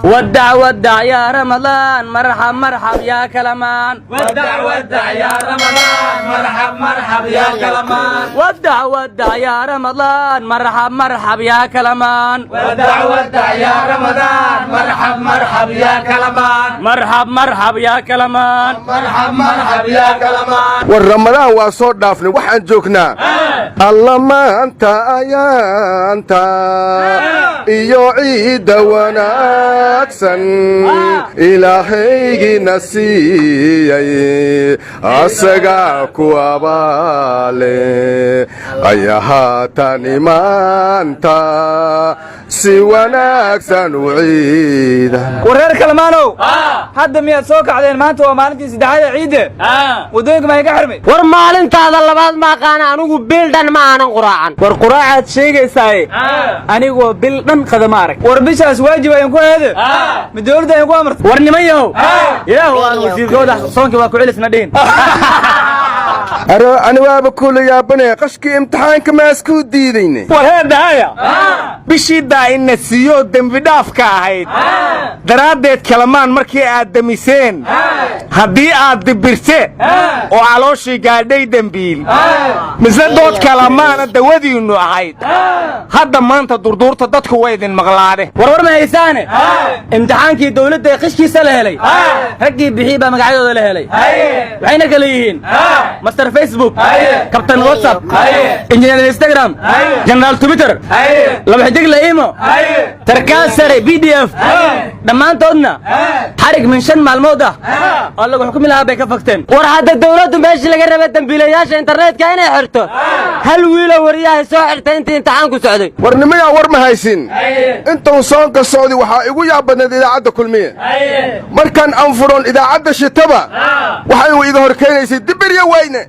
ودع ودع يا رمضان مرحب مرحب يا كلمان ودع ودع يا رمضان مرحب مرحب يا كلمان ودع ودع يا رمضان مرحب مرحب يا كلمان ودع ودع يا رمضان مرحب مرحب يا كلمان مرحب مرحب يا كلمان مرحب مرحب يا كلمان والرمضان وصوت دافني وحن جوكنا الله ما أنت يا أنت iyo ciida wanaagsan ilaahay nasiiyay asaga ku abaale ayahaatan imaanta si wanaagsan u ciida wareer kalmaanow hadda miyaad soo kacdeen maanta waa maalintii saddexaad ciide wadooyinka ma iga xirmay war maalintaada labaad ma aqaan anigu bil dhan ma aanan quraacan war quraacaad sheegaysaa anigu bil dhan qadama arag war bishaas waajib ayaan ku heede ma dawladda ayaan ku amartay war nimayow ilaahu aan wasiirkooda soonka waa ku celisna dhiin أنا وابكل يا بني قشكي امتحانك ما اسكو ديديني وهذا هيا بشيدا إن السيود دم بداف كاهيد درادت كلمان مركي آدميسين هدي آدبرسي وعلوشي قادي دمبيل مثل دوت كلمان الدودي إنه عايد هذا ما أنت دردور تدتك ويدين مغلاري ورور ما يساني امتحانك دولة دا قشكي سلهلي هكي بحيبة مقعدو دلهلي وحينك ليهين مستر فيسبوك كابتن واتساب انجينير الانستغرام جنرال تويتر لما حدق لايمو تركاز سري PDF دمانتودنا حرق من شن مالموده الله حكم لها بك فكتين war hadda dawladdu meeshii laga rabay dambiilayaasha internetka inay xirto hal wiil wariyaha soo xirtay intii imtixaanku socday warnimada war ma haysin inta soonka Saudi waxa igu yaabadnay idaacada kulmiye markan aan furon idaacada shitaba waxay idin horkeenaysay dibirya weyne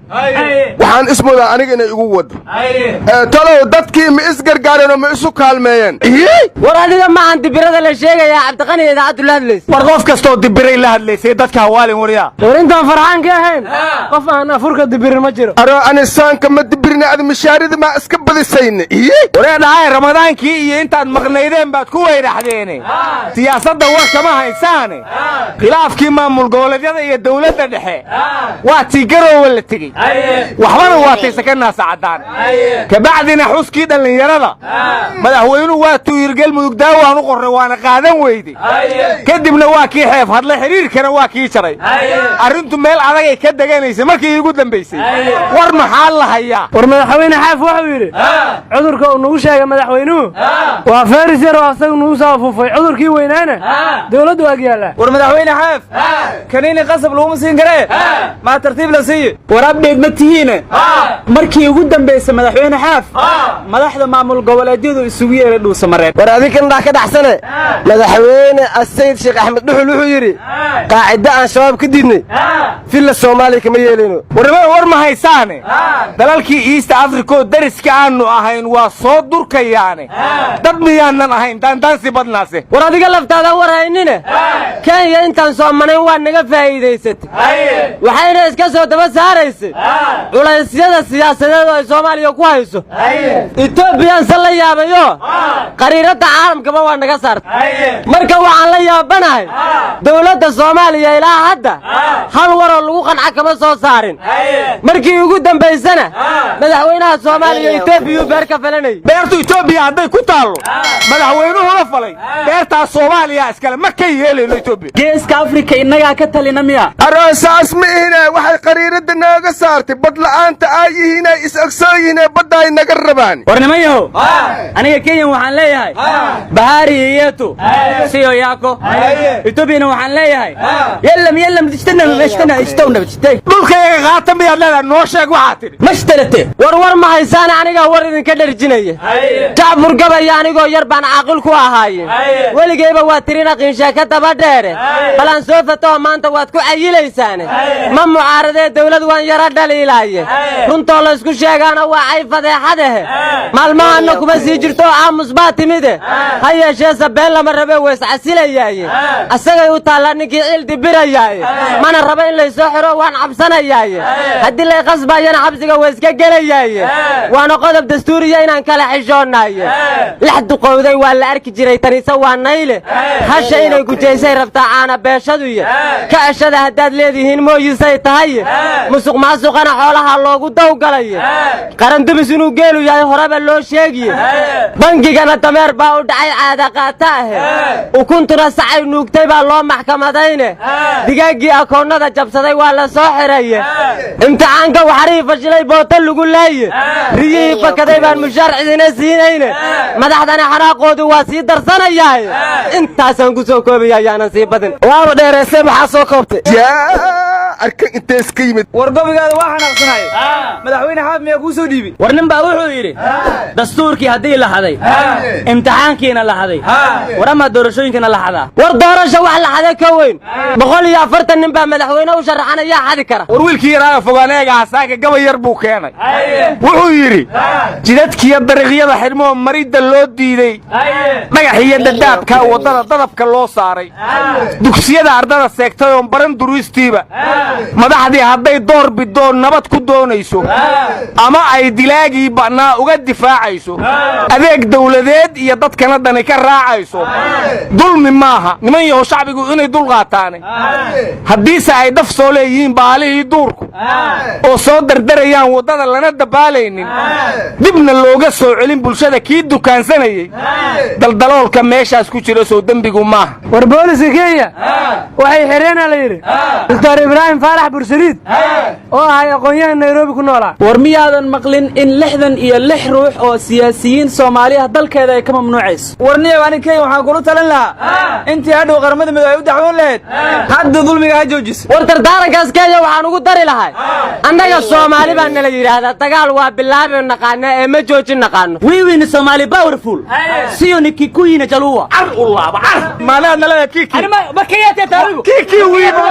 waxaan ismooda aniga inay igu wado talow dadkii ma isgargaareen oo ma isu kaalmeeyeen war adiga ma aan dibirada la sheegaya Cabdiqani idaacadu la hadlaysay war qof kasto dibiray la hadlaysay dadka hawaalin wariya doorintan farxaan ka ahayn qof aan afurka dibirin ma jiro aro aan saanka ma dibirina ad mishaarida ma iska badisayna wareedahay ramadaankii iyo intaad maqnaydeen baad ku weeraxdeen siyaasadda war kama haysaan khilaafkii maamul goboleedyada iyo dawladda dhexe waa tigaro wala tigi waxbana waa taysakana saacadaan kabacdina xuskii dhalinyarada madaxweynuhu waa tuirgal mudug daawaan u qorray waana qaadan weyday kadibna waa kii xeef hadla xiriirkana waa kii jaray arintu meel adag ay ka daganaysay markii ugu dambeysay war maxaa la hayaa war madaxweyne xaaf wuxuu yiri cudurka uu nagu sheegay madaxweynuhu waa faaris yar oo asagu nagu soo fufay cudurkii weynaana dawladdu waa yaala war madaxweyne xaaf kaniini qasab lagu siin karee ma tartiib la siiyo war abdeed ma tihiin markii ugu dambeysay madaxweyne xaaf madaxda maamul goboleedyadu isugu yeeray dhuusamareed war adiga inta ka dhaxsane madaxweyne Asayid Sheekh Axmed Dhuxul wuxuu yiri qaacida aan shabaab ka diidnay filla Soomaaliya kama yeelino war ma haysaan dalalkii East Africa dariska aanu ahayn waa soo durkayaan dad miyaanan ahayn dandansi badnaase war adiga laftaada war haynina Kenya intaan Soomaaliya waa naga faa'iideysatay waxayna iska soo daba saaraysay culaysyada siyaasadeed oo Soomaaliya ku hayso Ethiopia la yaabayo qariirada caalamka waa naga saartay marka waxaan la yaabanahay dawladda Soomaaliya ilaa hadda hal war oo lagu qanca kama soo saarin markii ugu dambeysana madaxweynaha Soomaaliya Ethiopia beerka falanay beertu Ethiopia haday ku taalo madaxweynuhu la falay beerta Soomaaliya iskale ma ka yeelayno Ethiopia geeska Afrika inaga ka talina miya aroosaas ma ihina waxay qariirada naga saartay bad la'aanta ay yihiin is agsooyin badda ay naga rabaan warnimayo aniga Kenya waxaan leeyahay bahari yeeto siyo yaako Ethiopia waxaan leeyahay yallam dijtana istawna bijtay dhulkayga qaatan miyaad leedahay noo sheeg waxa tiri mashtarate war ma haysaan aniga war idin ka dharjinaya jacbur gabay anigoo yar baan aqal ku ahaayeen waligeyba waa tirina qinsha ka daba dheere balan soo fato maanta waad ku cayilaysaan ma mucaaradee dawlad waan yara dhaliilaaye runta la isku sheegana waa ay fadeexadahe maalmaana kuma sii jirto aamus baa timide hayeeshee sabeen lama rabe wees casilayay dibirayaaye asagay u taallaa ninkii ciil dibirayaaye mana raba in laysoo xiro waan cabsanayaaye haddii lay qasbayana xabsiga waa iska gelayaaye waana qodob dastuuriya inaan kala xishoonaye lix duqowday waa la arki jiray tanise waa nayle hasha inay gujaysay rabtaa caana beeshaduye ka ashada haddaad leedihiin mooyisay tahaye musuq maasuqana xoolaha loogu dawgalaye qarandumis inuu geelu yahay horeba loo sheegiye bangigana dameer baa u dhacay caada qaata ahe ukuntuna sacay nuugtay baa loo maxkamadayne digaaggii akoonnada jabsaday waa la soo xiraye imtixaanka waxarii fashilay boota lagu laaye riyihii fakaday baan mushaar cidina siinayne madaxdana xanaaqoodu waa sii darsanayaaye intaasaan ku soo koobaya ayaanan sii badin waaba dheeraysay maxaa soo koobtay arkan intees ka yimid war gobigaada waa xanaaqsanahay madaxweyne xaaf miyaa kuu soo dhiibi war nin baa wuxuu yidhi dastuurkii haddii la haday imtixaankiina la haday war ama doorashooyinkina la hadaa war doorasho wax la haday ka weyn 140 nin baa madaxweyne u sharaxanaya xadi kara war wiilkii yaraa fogaaneega asaaga gabay yar buu keenay wuxuu yidhi jidadkiiyo dariiqyada xidhmoo maridda loo diiday dhagax iyo dadaabka waddada dadabka loo saaray dugsiyada ardada seegtay oon baran duruustiiba madaxdii hadday door bidoon nabad ku doonayso ama ay dilaagii ba'naa uga difaacayso adeeg dawladeed iyo dadkana dani ka raacayso dulmi maaha niman yahow shacbigu inay dul qaataane haddiise ay daf soo leeyihiin baalihii duurku oo soo dardarayaan waddada lana dabaalaynin dibna looga soo celin bulshada kii dukaansanayey daldaloolka meeshaas ku jira soo dembigu maaha war booliska kenya waxay xireenaa la yidhi doctor ibraahim faarax bursaliid oo ahay aqoon-yahan nairobi ku noolaa war miyaadan maqlin in 66 ruux oo siyaasiyiin soomaaliya dalkeeda ay ka mamnuucayso warniyow ani kenya waxaan kula talin lahaa intii hadhow qaramada midoobey ay u dacwoon lahayd hadda dulmiga ha joojiso war dardaarankaas kenya waxaan ugu dari lahay annaga soomaali baa nala yidhaahdaa dagaal waa bilaabi naqaana ee ma joojin naqaano wiiwini soomaali powerful siyo nikikuyina jaluwa car u laaba car maanaad nalada kiki ma kiyate taarigu kiki wiiba